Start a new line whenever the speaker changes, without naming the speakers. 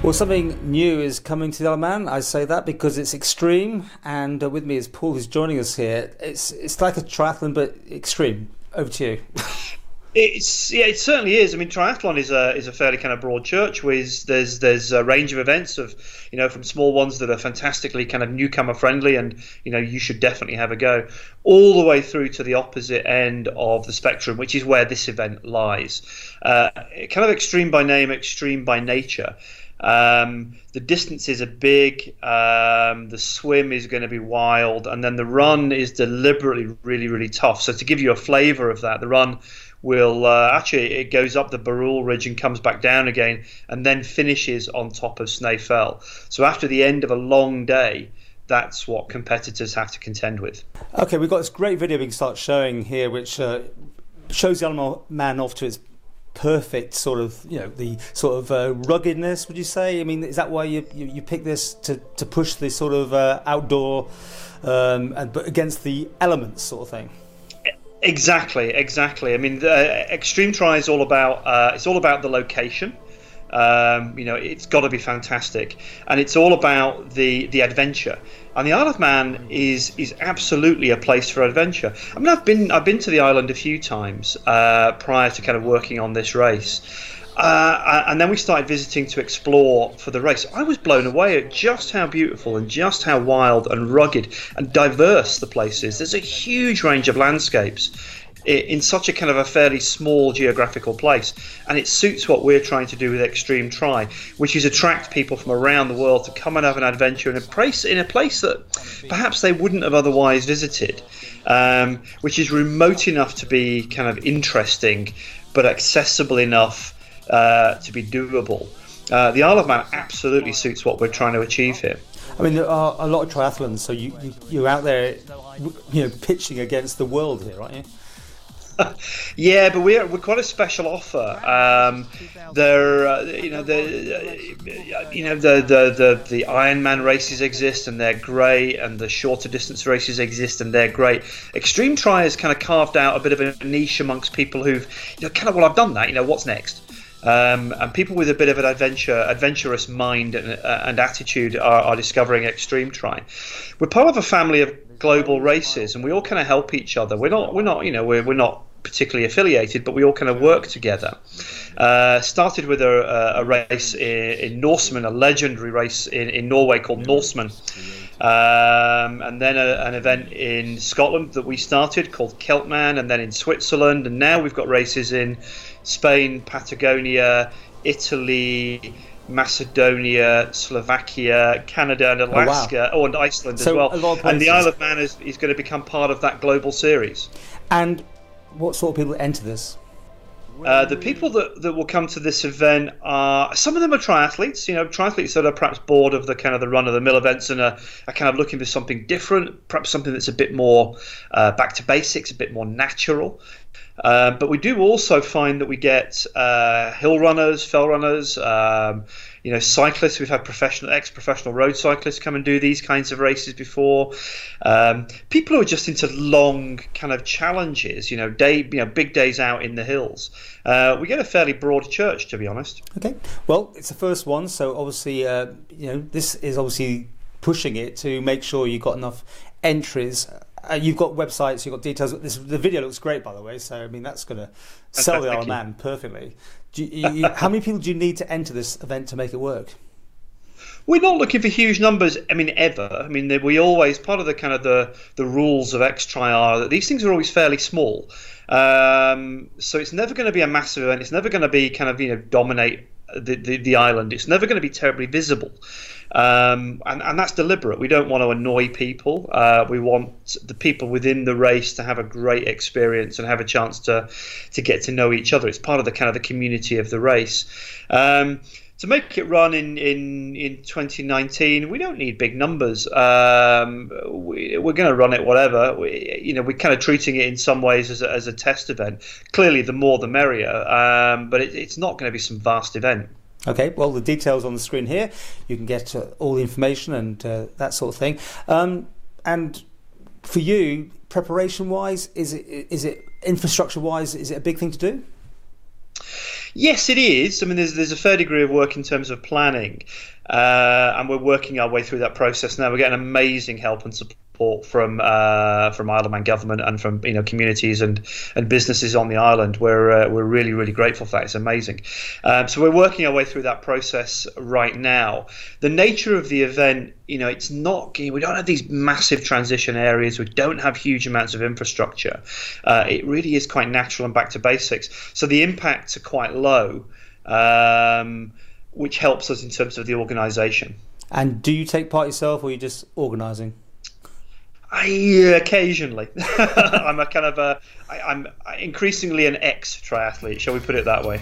Well, something new is coming to the Isle of Man. I say that because it's extreme, and with me is Paul, who's joining us here. It's like a triathlon, but extreme. Over to you.
It certainly is. I mean, triathlon is a fairly kind of broad church. There's a range of events of, from small ones that are fantastically kind of newcomer friendly, and you should definitely have a go, all the way through to the opposite end of the spectrum, which is where this event lies. Kind of extreme by name, extreme by nature. The distances are big, the swim is going to be wild, and then the run is deliberately really, really tough. So to give you a flavour of that, the run will it goes up the Barul Ridge and comes back down again, and then finishes on top of Snaefell. So after the end of a long day, that's what competitors have to contend with.
Okay, we've got this great video we can start showing here, which shows the Isle of Man off to its perfect sort of, the sort of ruggedness, would you say? I mean, is that why you pick this to push this sort of outdoor but against the elements sort of thing?
Exactly. I mean, the Extreme Tri is all about it's all about the location. It's got to be fantastic, and it's all about the adventure. And the Isle of Man is absolutely a place for adventure. I mean, I've been to the island a few times prior to kind of working on this race, and then we started visiting to explore for the race. I was blown away at just how beautiful and just how wild and rugged and diverse the place is. There's a huge range of landscapes in such a kind of a fairly small geographical place, and it suits what we're trying to do with Extreme Tri, which is attract people from around the world to come and have an adventure in a place that perhaps they wouldn't have otherwise visited, which is remote enough to be kind of interesting but accessible enough to be doable. The Isle of Man absolutely suits what we're trying to achieve here.
I mean, there are a lot of triathlons, so you're out there, pitching against the world here, aren't you?
Yeah, but we're quite a special offer. The Ironman races exist and they're great, and the shorter distance races exist and they're great. Extreme Tri has kind of carved out a bit of a niche amongst people who've I've done that. What's next? And people with a bit of an adventurous mind and attitude are discovering Extreme Tri. We're part of a family of global races, and we all kind of help each other. We're not particularly affiliated, but we all kind of work together. Started with a race in Norseman, a legendary race in Norway called Norseman, and then an event in Scotland that we started called Keltman, and then in Switzerland, and now we've got races in Spain, Patagonia, Italy, Macedonia, Slovakia, Canada, and Alaska, and Iceland as well. And the Isle of Man is going to become part of that global series.
And what sort of people enter this?
The people that will come to this event are, some of them are triathletes, triathletes that are perhaps bored of the kind of the run-of-the-mill events and are kind of looking for something different, perhaps something that's a bit more back to basics, a bit more natural. But we do also find that we get hill runners, fell runners, cyclists. We've had ex-professional road cyclists come and do these kinds of races before. People who are just into long kind of challenges, big days out in the hills. We get a fairly broad church, to be honest.
Okay, well, it's the first one, so obviously, this is obviously pushing it to make sure you've got enough entries. You've got websites, you've got details. The video looks great, by the way. So, I mean, that's going to sell the Isle of Man perfectly. How many people do you need to enter this event to make it work?
We're not looking for huge numbers. I mean, ever. I mean, we always, part of the kind of the rules of X-Tri are that these things are always fairly small. So it's never going to be a massive event. It's never going to be kind of dominate the island. It's never going to be terribly visible. And that's deliberate. We don't want to annoy people. We want the people within the race to have a great experience and have a chance to get to know each other. It's part of the kind of the community of the race. To make it run in 2019, we don't need big numbers. We're going to run it whatever. We're kind of treating it in some ways as a test event. Clearly, the more the merrier. But it's not going to be some vast event.
Okay, well, the details on the screen here. You can get all the information and that sort of thing. And for you, preparation-wise, is it infrastructure-wise, is it a big thing to do?
Yes, it is. I mean, there's a fair degree of work in terms of planning, and we're working our way through that process now. We're getting amazing help and support from Isle of Man government and from communities and businesses on the island. We're really grateful for that. It's amazing. So we're working our way through that process right now. The nature of the event, it's not. We don't have these massive transition areas. We don't have huge amounts of infrastructure. It really is quite natural and back to basics. So the impacts are quite low, which helps us in terms of the organisation. And
do you take part yourself, or are you just organising?
Occasionally. I'm increasingly an ex-triathlete, shall we put it that way.